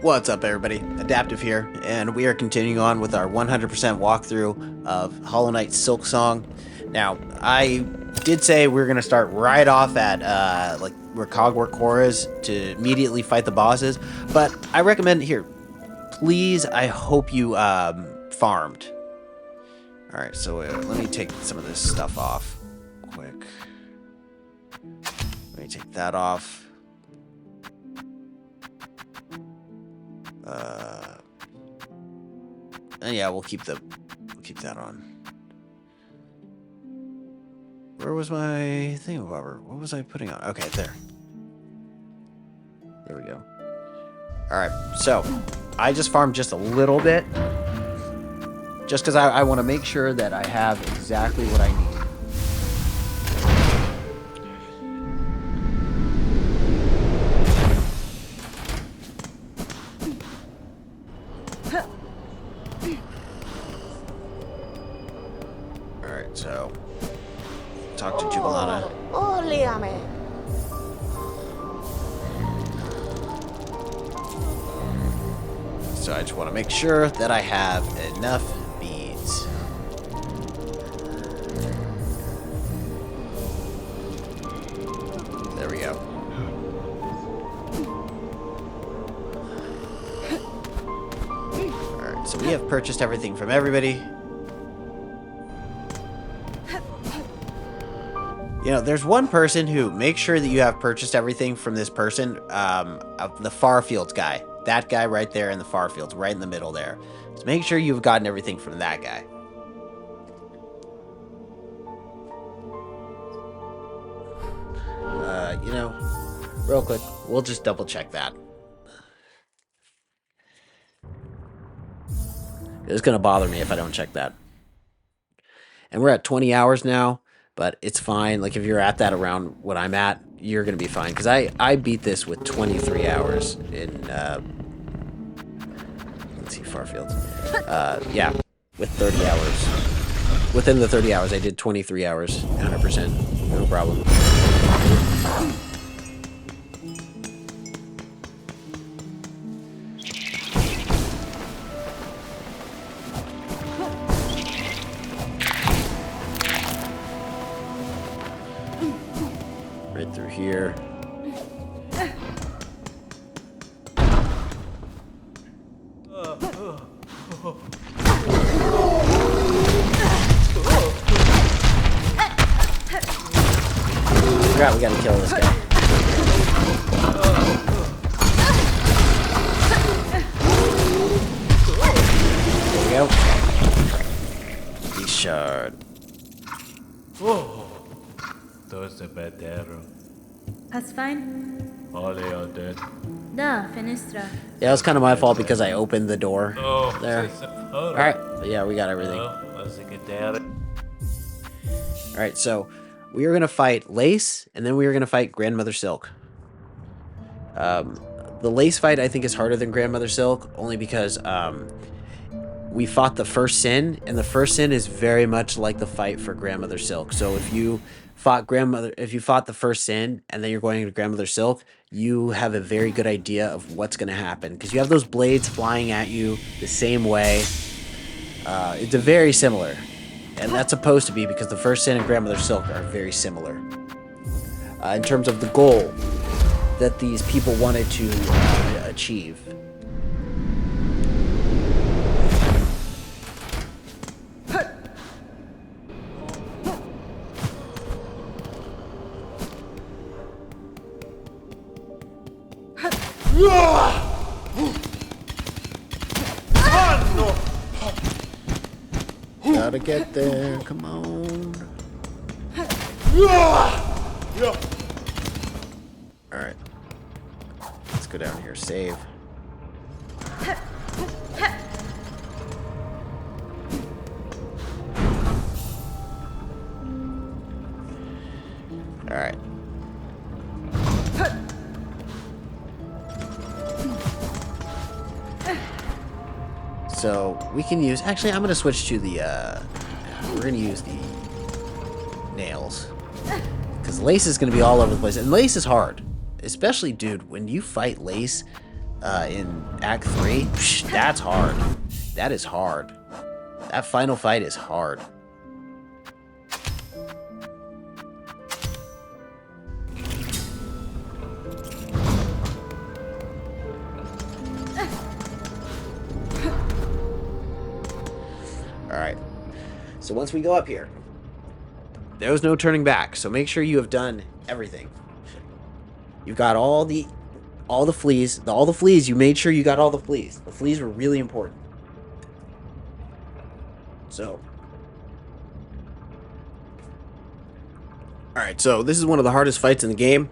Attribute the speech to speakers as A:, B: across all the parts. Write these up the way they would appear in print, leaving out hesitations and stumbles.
A: What's up, everybody? Adaptive here, and we are continuing on with our 100% walkthrough of Hollow Knight Silksong. Now, I did say we are going to start right off at like where Cogwork Core is to immediately fight the bosses, but I recommend here, please. I hope you farmed. All right, so let me take some of this stuff off, quick. Let me take that off. And yeah, we'll keep that on. Where was my thingamabobber? What was I putting on? Okay, there. There we go. Alright, so I just farmed just a little bit. Just because I want to make sure that I have exactly what I need. So, talk to Jubilana. So I just want to make sure that I have enough beads. There we go. Alright, so we have purchased everything from everybody. You know, there's one person who makes sure that you have purchased everything from this person, the Farfields guy. That guy right there in the Farfields, right in the middle there. So make sure you've gotten everything from that guy. You know, real quick, we'll just double check that. It's going to bother me if I don't check that. And we're at 20 hours now. But it's fine. Like, if you're at that around what I'm at, you're going to be fine. Because I beat this with 23 hours in, let's see, Farfield. Yeah, with 30 hours. Within the 30 hours, I did 23 hours, 100%. No problem. Right through here. Forgot we gotta kill this guy. There we go. Beast shard.
B: Those are better.
C: That's fine.
B: All are dead.
C: Da, finestra.
A: Yeah, it was kind of my fault because I opened the door there.
B: Oh.
A: Alright, yeah, we got everything. Alright, so we are going to fight Lace, and then we are going to fight Grandmother Silk. The Lace fight, I think, is harder than Grandmother Silk, only because we fought the first sin, and the first sin is very much like the fight for Grandmother Silk. So if you fought the first sin, and then you're going to Grandmother Silk, you have a very good idea of what's going to happen, because you have those blades flying at you the same way. It's very similar. And that's supposed to be because the first sin and Grandmother Silk are very similar. In terms of the goal that these people wanted to achieve. Gotta get there, come on. Alright. Let's go down here, save. Alright. So we can use, actually I'm going to switch to the, we're going to use the nails. Because Lace is going to be all over the place. And Lace is hard. Especially, dude, when you fight Lace, in Act 3. Psh, that's hard. That is hard. That final fight is hard. Alright. So once we go up here, there's no turning back. So make sure you have done everything. You've got all the fleas. All the fleas, you made sure you got all the fleas. The fleas were really important. So. Alright, so this is one of the hardest fights in the game.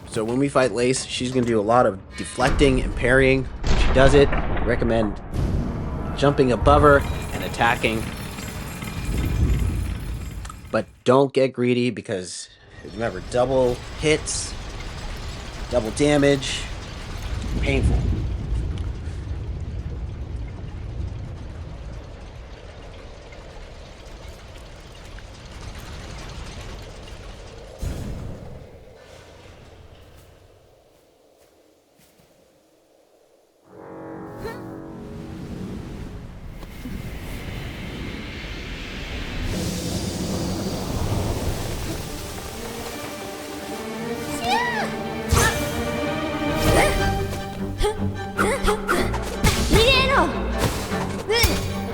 A: So when we fight Lace, she's going to do a lot of deflecting and parrying. When she does it, I recommend jumping above her and attacking. But don't get greedy because, remember, double hits, double damage, painful.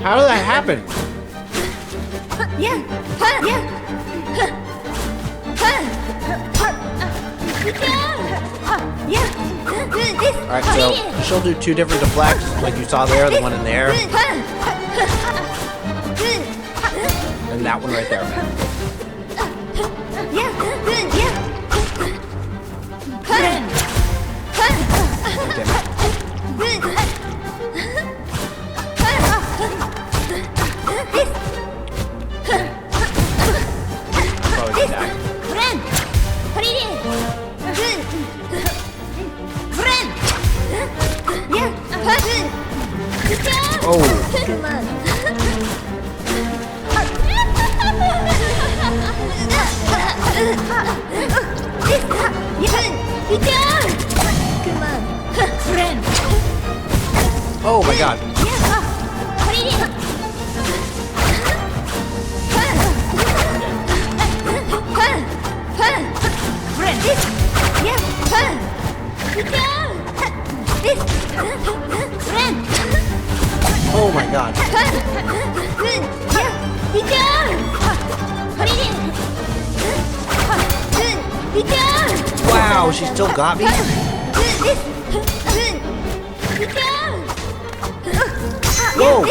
A: How did that happen? Alright, so she'll do two different deflects, like you saw there, the one in there, and that one right there. Probably die. Oh. Oh my god. Oh my god. Wow, she still got me? Whoa!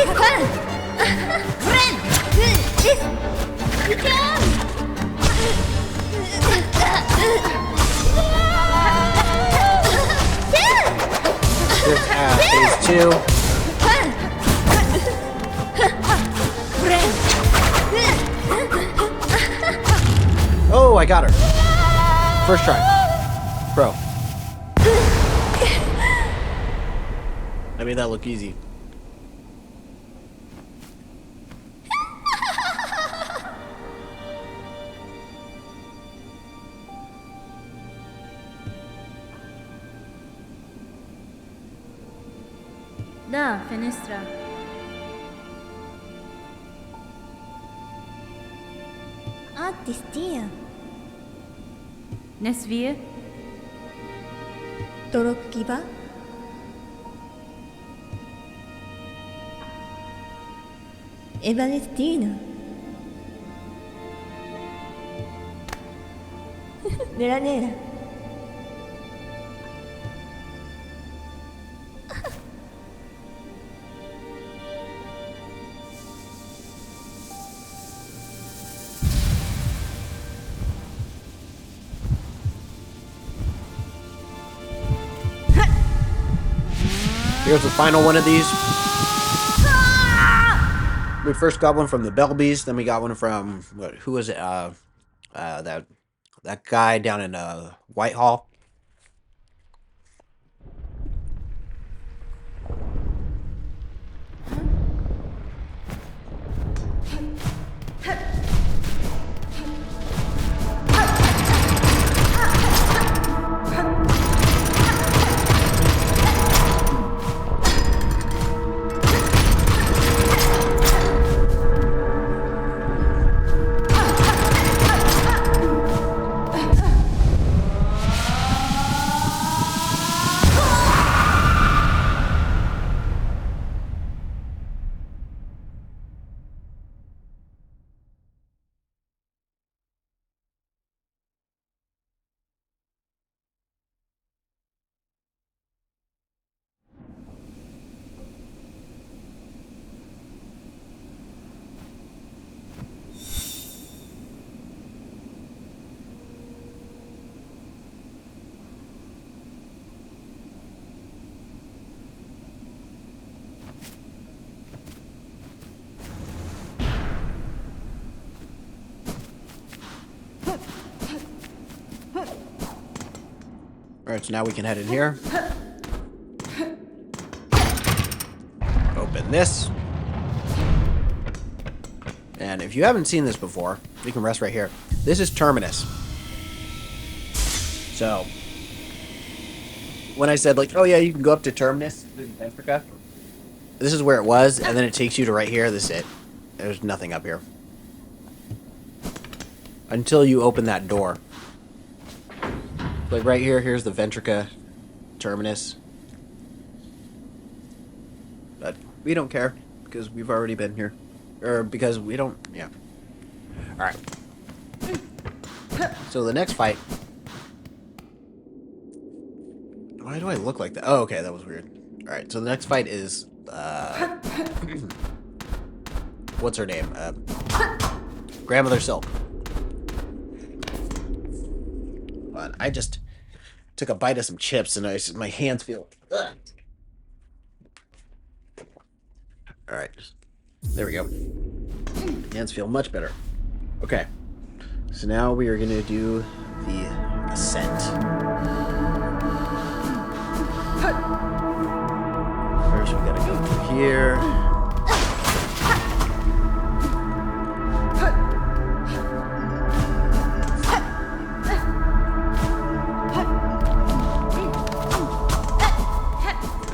A: This phase 2. Oh, I got her. First try. Bro. I made that look easy.
C: Da, Fenestra.
D: Artistia.
C: Nesvir.
D: Dorokkiba. Evanestina. Nera nera.
A: Here's the final one of these. We first got one from the Belbies, then we got one from who was it? That guy down in Whitehall. Alright, so now we can head in here. Open this. And if you haven't seen this before, you can rest right here. This is Terminus. So, when I said, like, oh yeah, you can go up to Terminus in Africa, this is where it was, and then it takes you to right here. This is it. There's nothing up here. Until you open that door. Like right here, here's the Ventrica Terminus. But we don't care, because we've already been here. Or because we don't, yeah. Alright. So the next fight. Why do I look like that? Oh, okay, that was weird. Alright, so the next fight is, what's her name? Grandmother Silk. But I just took a bite of some chips and my hands feel... Ugh. Alright. There we go. Hands feel much better. Okay. So now we are going to do the ascent. First we gotta go through here.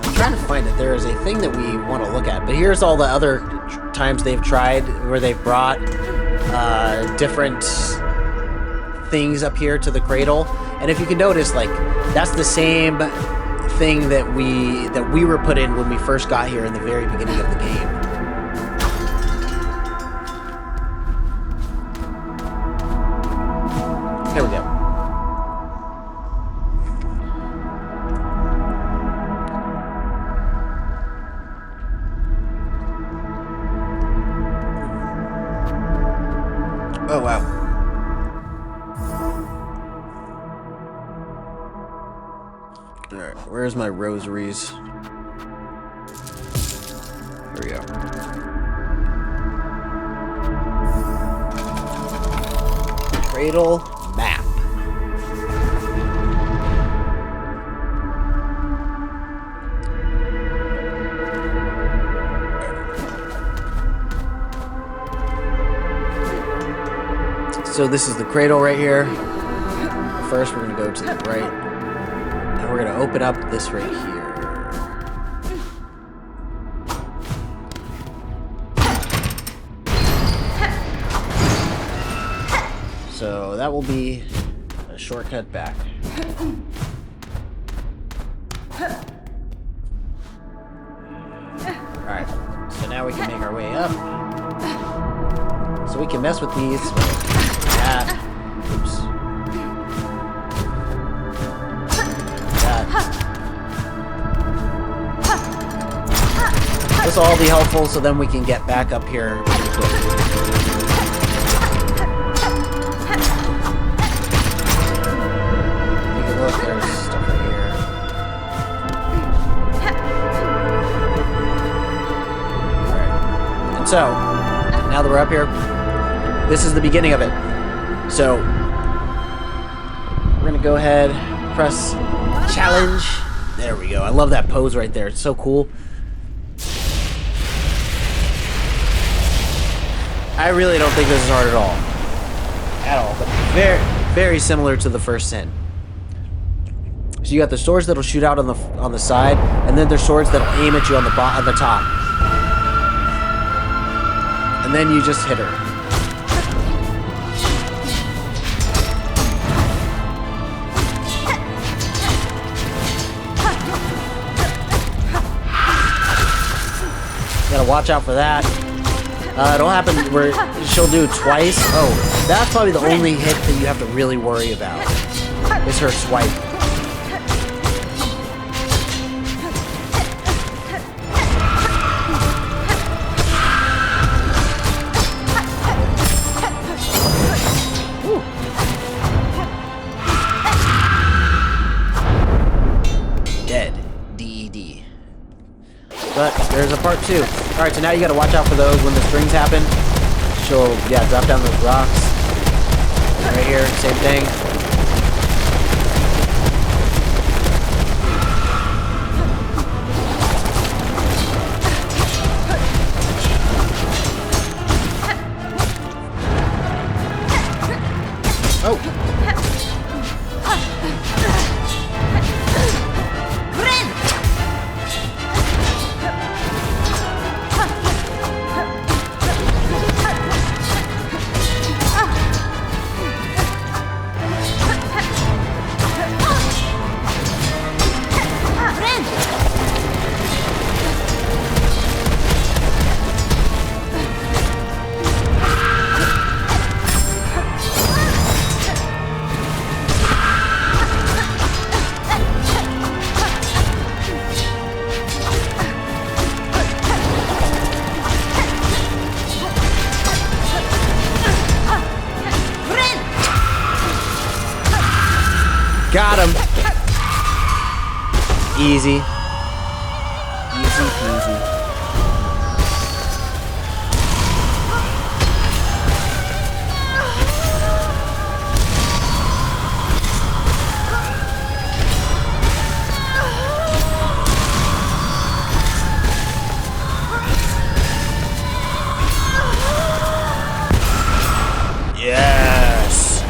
A: I'm trying to find it. There is a thing that we want to look at, but here's all the other times they've tried where they've brought different things up here to the cradle. And if you can notice, like, that's the same thing that we were put in when we first got here in the very beginning of the game. There we go. Oh wow. Alright, where's my rosaries? Here we go. Cradle map. So this is the cradle right here. First we're going to go to the right. And we're going to open up this right here. So that will be a shortcut back. Alright, so now we can make our way up. So we can mess with these. That. Oops. This will all be helpful, so then we can get back up here pretty quick. You can look, there's stuff right here. Alright. And so, now that we're up here, this is the beginning of it. So, we're gonna go ahead, press challenge. There we go. I love that pose right there. It's so cool. I really don't think this is hard at all. At all. But very, very similar to the first sin. So you got the swords that'll shoot out on the side, and then there's swords that'll aim at you on the top. And then you just hit her. Gotta watch out for that. It'll happen where she'll do it twice. Oh, that's probably the only hit that you have to really worry about. Is her swipe. Dead. DED. But there's a part 2. Alright, so now you gotta watch out for those when the strings happen. She'll, yeah, drop down those rocks. Right here, same thing. Got him. Easy. Easy peasy. Yes.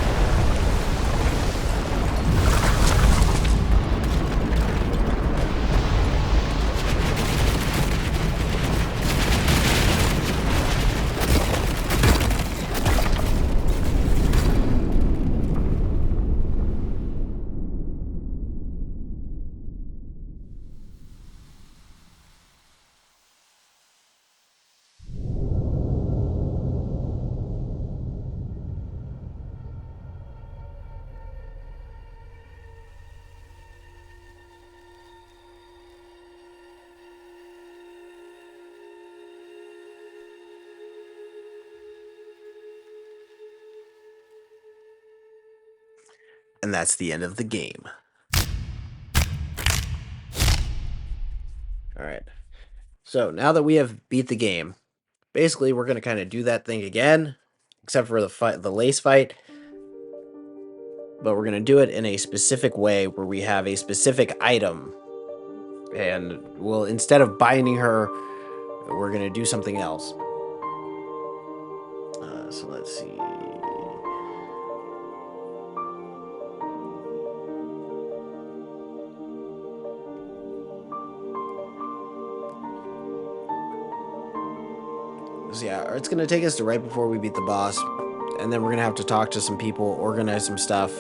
A: And that's the end of the game. Alright. So now that we have beat the game, basically we're gonna kind of do that thing again, except for the lace fight. But we're gonna do it in a specific way where we have a specific item. And we'll, instead of binding her, we're gonna do something else. So let's see. So yeah, it's gonna take us to right before we beat the boss, and then we're gonna have to talk to some people, organize some stuff.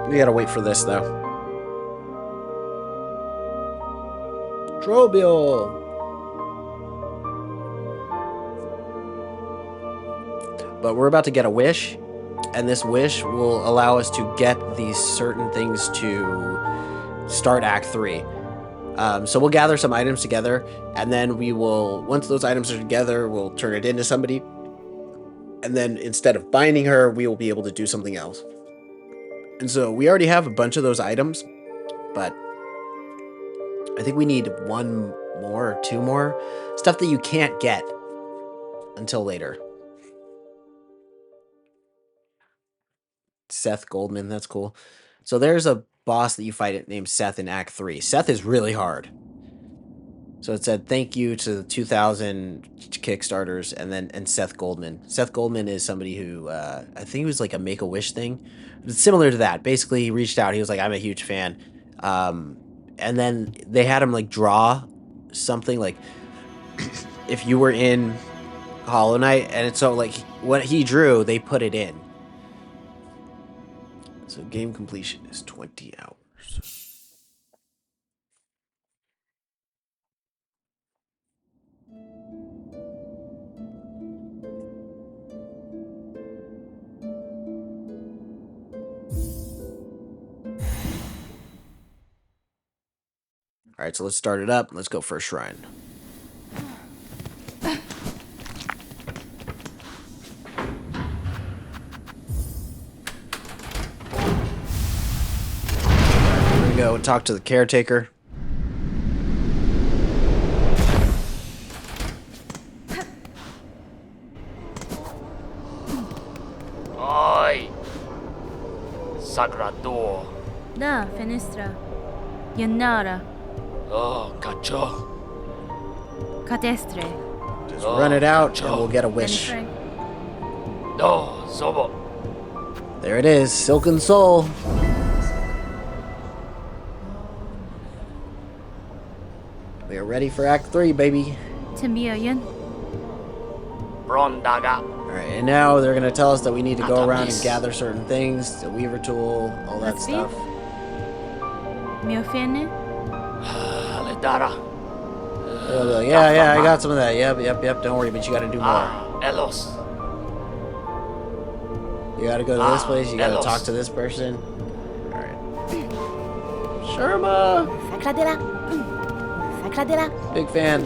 A: We gotta wait for this though. Trobio. But we're about to get a wish, and this wish will allow us to get these certain things to start Act 3. So we'll gather some items together, and then we will, once those items are together, we'll turn it into somebody. And then instead of binding her, we will be able to do something else. And so we already have a bunch of those items, but I think we need one more or two more. Stuff that you can't get until later. Seth Goldman, that's cool. So there's a boss that you fight named Seth in Act 3. Seth is really hard. So it said thank you to the 2,000 Kickstarters and Seth Goldman. Seth Goldman is somebody who I think it was like a Make-A-Wish thing. It's similar to that. Basically, he reached out. He was like, I'm a huge fan. And then they had him like draw something like if you were in Hollow Knight, and it's so like what he drew, they put it in. So game completion is 20 hours. All right, so let's start it up. Let's go for a shrine. We're gonna go and talk to the caretaker.
E: Oi! Sakura door.
C: Da, Fenestra. Yannara.
E: Oh, cacho.
C: Cadestre.
A: Just run it out and we'll get a wish.
C: Fenestre.
E: No, sobo.
A: There it is, Silken Soul. We are ready for Act 3, baby.
C: Timbiayan.
E: Brondaga.
A: Alright, and now they're gonna tell us that we need to go around and
E: Atamis.
A: gather certain things, the Weaver tool, all that
C: Let's see.
A: stuff.
C: Miofene.
E: Aledara.
A: They'll be like, yeah, I got some of that. Yep, don't worry, but you gotta do more.
E: Elos.
A: You gotta go to this place, you gotta
E: Elos.
A: talk to this person. Alright. Sherma!
D: Sacradera. Sacradera.
A: Big fan.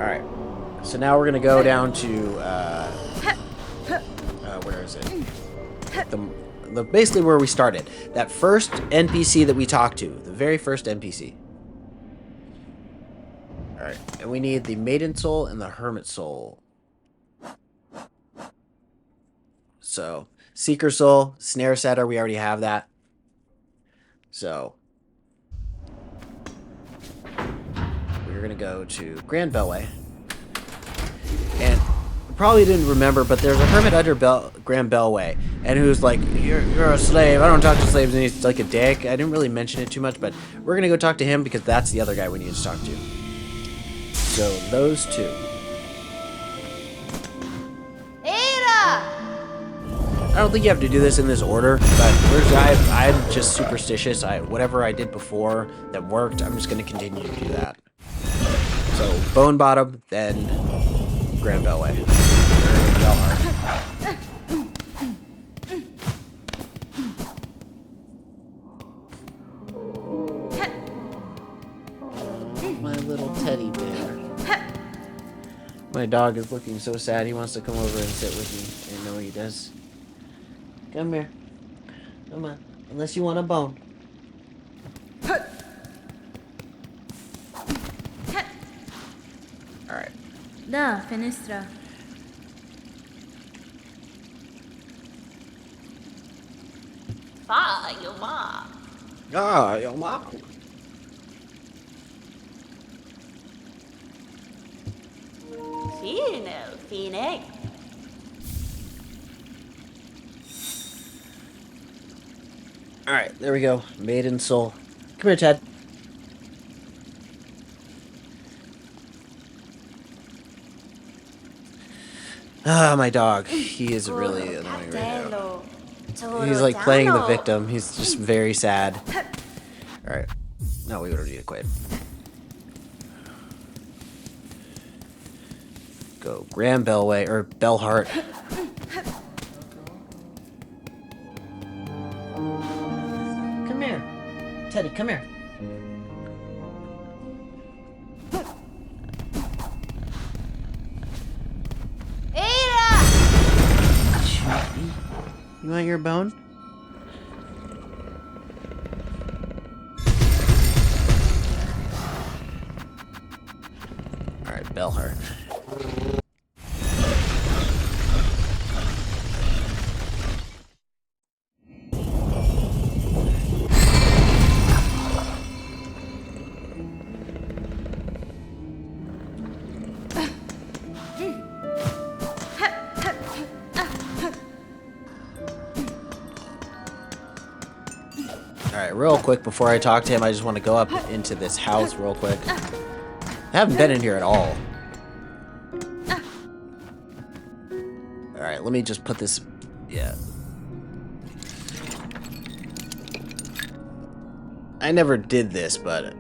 A: Alright. So now we're going to go down to, where is it? Basically where we started. That first NPC that we talked to. The very first NPC. Alright. And we need the Maiden Soul and the Hermit Soul. So, Seeker Soul, Snare Setter, we already have that. So, we're going to go to Grand Bellway. And probably didn't remember, but there's a hermit under Grand Bellway, and who's like, you're a slave. I don't talk to slaves, and he's like a dick. I didn't really mention it too much, but we're going to go talk to him because that's the other guy we need to talk to. So, those two. I don't think you have to do this in this order, but I'm just superstitious. Whatever I did before that worked, I'm just going to continue to do that. So, Bone Bottom, then Grand Bellway. My little teddy bear. My dog is looking so sad. He wants to come over and sit with me. I know he does. Come here. Come on. Unless you want a bone. Alright.
C: Da, Finestra.
D: Fa, your mom.
A: Ah, your mom.
D: Fino, fine.
A: Alright, there we go. Maiden Soul. Come here, Ted. Ah, my dog. He is really annoying right now. He's like playing the victim. He's just very sad. Alright. No, we don't need to quit. Go Grand Bellway, or Bellheart. Come here. Teddy, come here. You want your bone? Alright, Bellheart. Alright, real quick, before I talk to him, I just want to go up into this house real quick. I haven't been in here at all. Alright, let me just put this... Yeah. I never did this, but...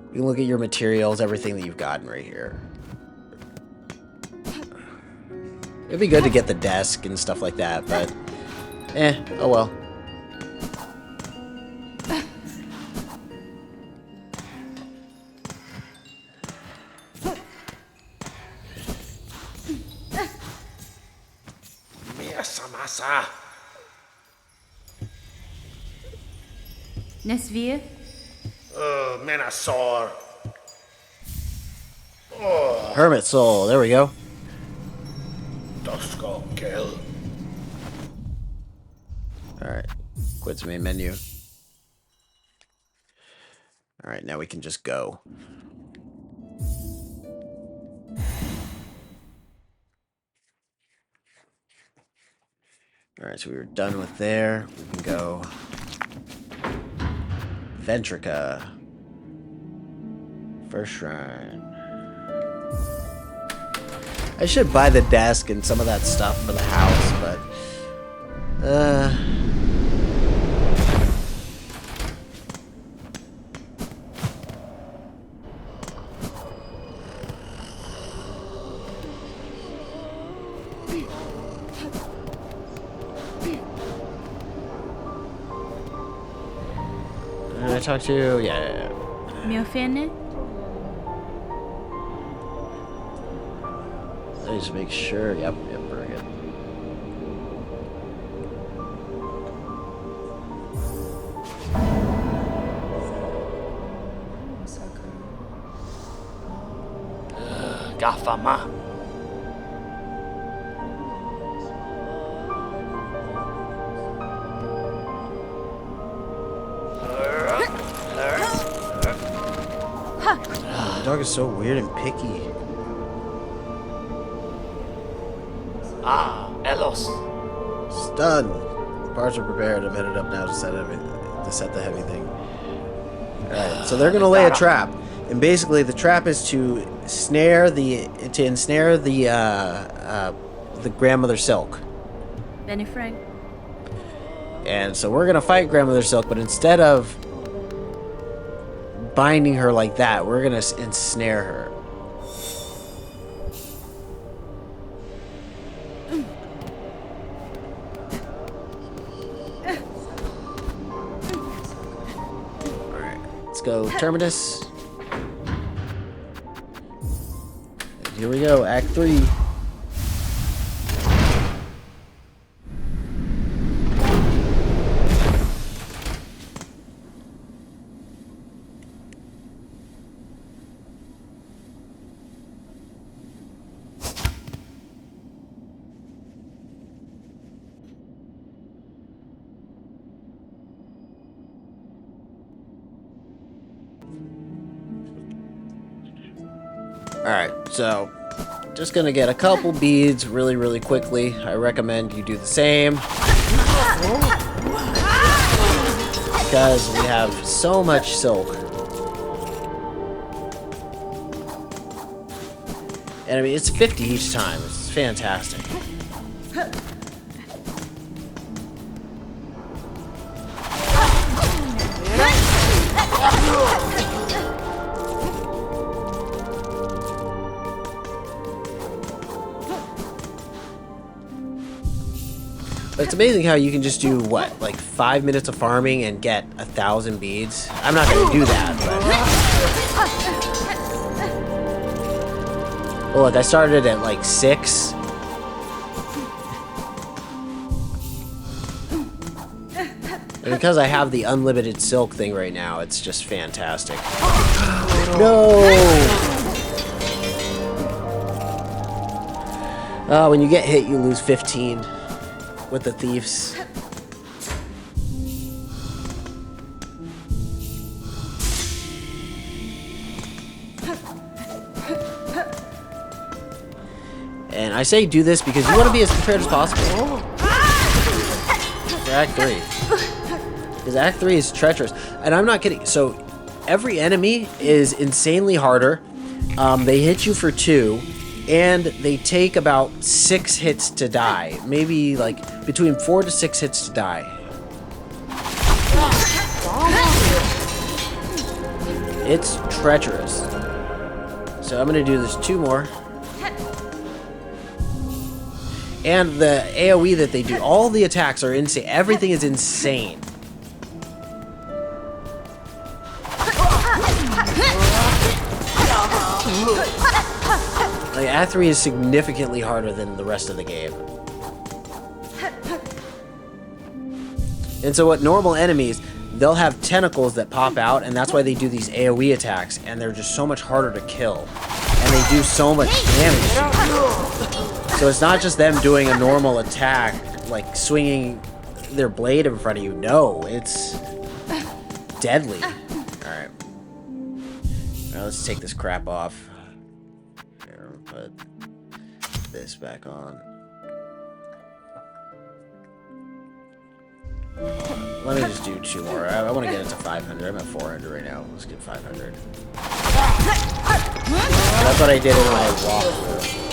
A: You can look at your materials, everything that you've gotten right here. It'd be good to get the desk and stuff like that, but... oh well.
E: Masa.
C: Nesvir.
E: Menasor.
A: Hermit Soul, there we go.
E: Dosko kill.
A: Alright, quits main menu. Alright, now we can just go. Alright, so we were done with there. We can go... Ventrica. First shrine. I should buy the desk and some of that stuff for the house, but... I talked to... Yeah.
C: Miofene.
A: Let me just make sure. Yep, very good.
E: Gafama.
A: The dog is so weird and picky.
E: Ah, Elos.
A: Stun. Parts are prepared. I'm headed up now to set the heavy thing. Alright, so they're gonna lay a trap. And basically the trap is to ensnare the grandmother Silk.
C: Benny Frank.
A: And so we're gonna fight grandmother Silk, but instead of binding her like that, we're gonna ensnare her. Alright, let's go Terminus. And here we go, Act 3. Alright, so just gonna get a couple beads really quickly. I recommend you do the same. Because we have so much silk. And I mean, it's 50 each time. It's fantastic. But it's amazing how you can just do, what, like 5 minutes of farming and get 1,000 beads? I'm not going to do that, but... Well, look, I started at like 6. And because I have the unlimited silk thing right now, it's just fantastic. No! When you get hit, you lose 15 with the thieves. And I say do this because you want to be as prepared as possible for Act 3. Because Act 3 is treacherous. And I'm not kidding. So every enemy is insanely harder. They hit you for 2. And they take about 6 hits to die. Maybe like between 4 to 6 hits to die. It's treacherous. So I'm gonna do this 2 more. And the AoE that they do, all the attacks are insane. Everything is insane. Like, Act 3 is significantly harder than the rest of the game. And so what normal enemies, they'll have tentacles that pop out, and that's why they do these AoE attacks, and they're just so much harder to kill. And they do so much damage. So it's not just them doing a normal attack, like swinging their blade in front of you. No, it's deadly. Alright. Now let's take this crap off. Here, put this back on. Let me just do 2 more. I want to get it to 500. I'm at 400 right now. Let's get 500. That's what I did in my walkthrough.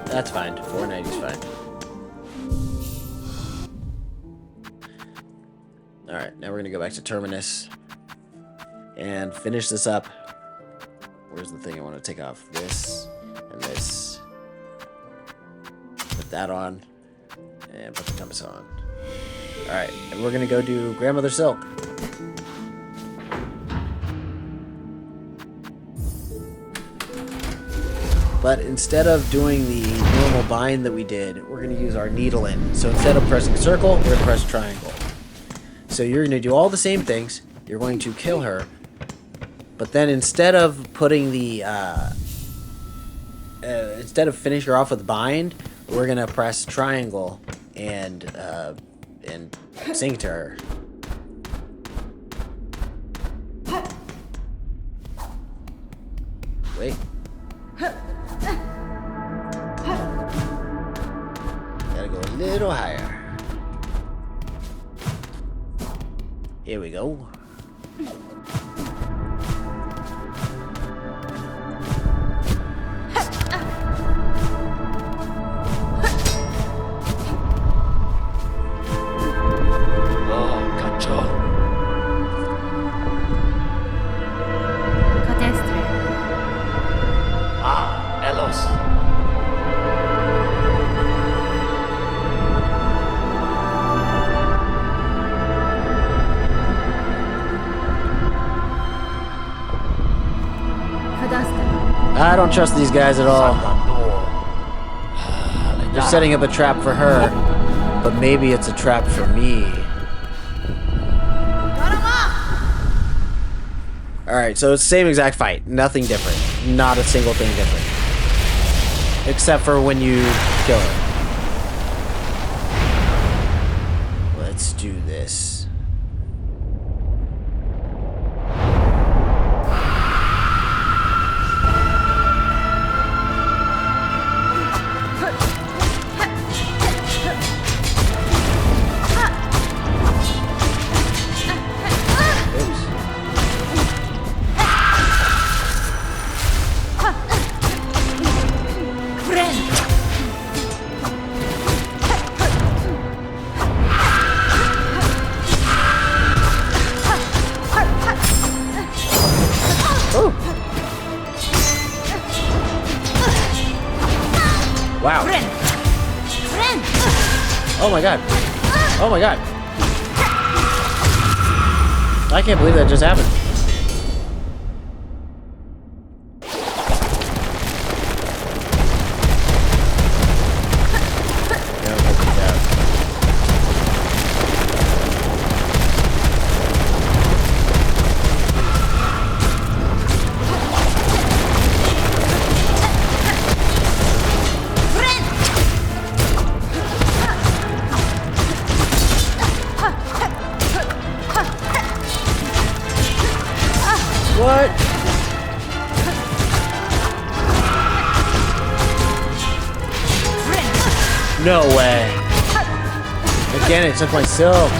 A: That's fine. 490 is fine. Alright, now we're going to go back to Terminus and finish this up where's the thing I want to take off? This and this. Put that on. And put the compass on. Alright, and we're gonna go do Grandmother Silk. But instead of doing the normal bind that we did, we're going to use our needle in. So instead of pressing circle, we're going to press triangle. So you're going to do all the same things. You're going to kill her. But then instead of putting the... instead of finish her off with bind, we're going to press triangle and sing to her. Wait. Gotta go a little higher. Here we go.
C: Cadestre.
E: Elos.
C: Cadastre.
A: I don't trust these guys at all. They're setting up a trap for her, but maybe it's a trap for me. Alright, so it's the same exact fight. Nothing different. Not a single thing different. Except for when you kill her. Let's do this. Wow. Oh my god. Oh my god. I can't believe that just happened. What? No way. Again, it took my silk.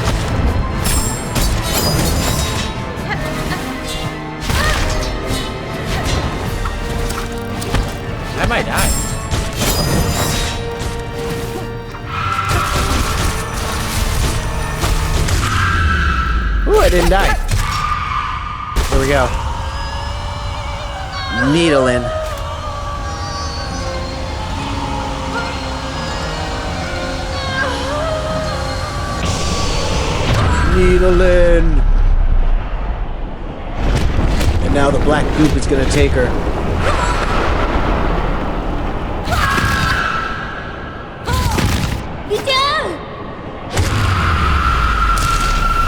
A: I might die. Ooh, I didn't die. Here we go. Needle in. Needle in. And now the black goop is gonna take her.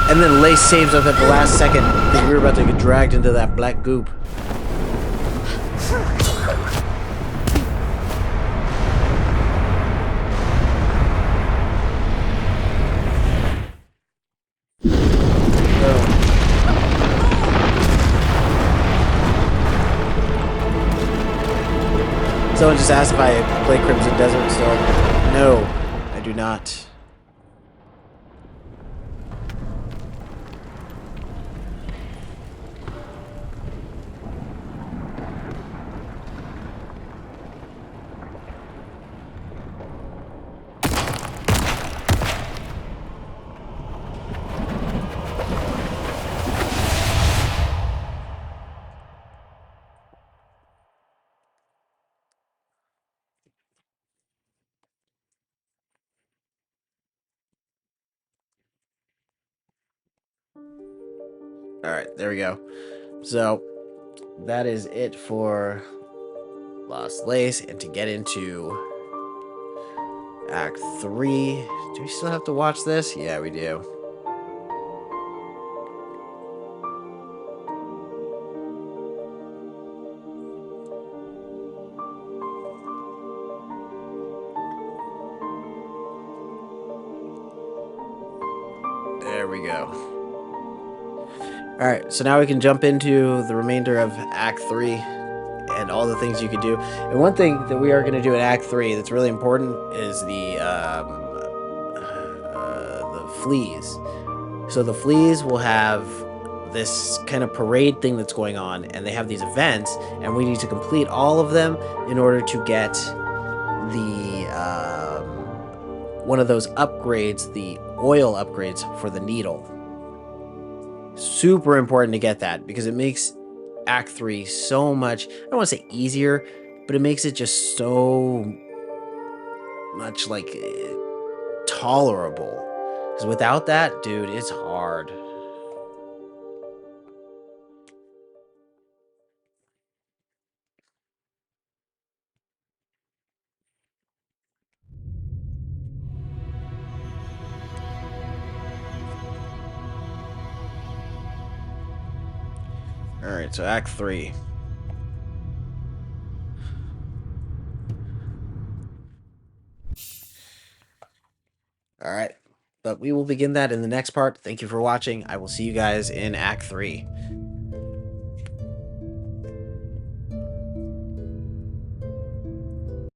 A: And then Lace saves us at the last second because we were about to get dragged into that black goop. Someone just asked if I play Crimson Desert still. No, I do not. All right, there we go. So that is it for Lost Lace, and to get into Act 3, do we still have to watch this? Yeah, we do. There we go. Alright, so now we can jump into the remainder of Act 3 and all the things you could do. And one thing that we are going to do in Act 3 that's really important is the fleas. So the fleas will have this kind of parade thing that's going on, and they have these events, and we need to complete all of them in order to get the one of those upgrades, the oil upgrades for the needle. Super important to get that because it makes Act 3 so much, I don't want to say easier, but it makes it just so much like tolerable. Because without that, dude, it's hard. Alright, so Act 3. Alright, but we will begin that in the next part. Thank you for watching. I will see you guys in Act 3.